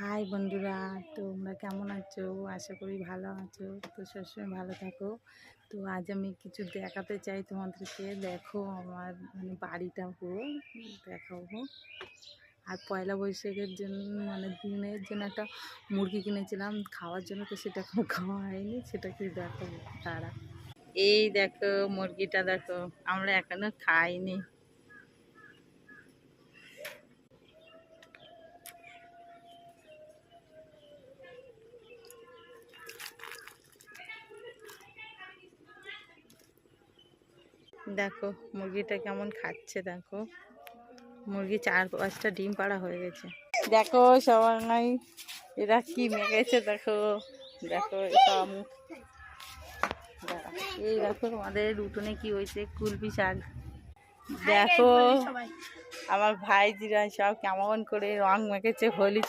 High বন্ধুরা, তোমরা কেমন আছো? আশা করি ভালো আছো। তো সবসময় ভালো থাকো। তো আজ আমি কিছু দেখাতে চাই তোমাদেরকে। দেখো আমার বাড়িটা পুরো দেখাবো। আর পয়লা বৈশাখের জন্য দিনের জন্য একটা মুরগি কিনেছিলাম খাওয়ার জন্য, তো সেটা এখনো খাওয়া হয়নি, সেটা কি দেখাবো তারা। এই দেখো মুরগিটা, দেখো আমরা এখনো খাইনি। দেখো মুরগিটা কেমন খাচ্ছে। দেখো মুরগি 4-5টা ডিম পাড়া হয়ে গেছে। দেখো সবাই এরা কি মেখেছে। দেখো দেখো সব এই দেখো আমাদের উঠোনে কি হয়েছে, কুলপি শাক। দেখো আমার ভাইজিরা সব কেমন করে রং মেখেছে হোলি।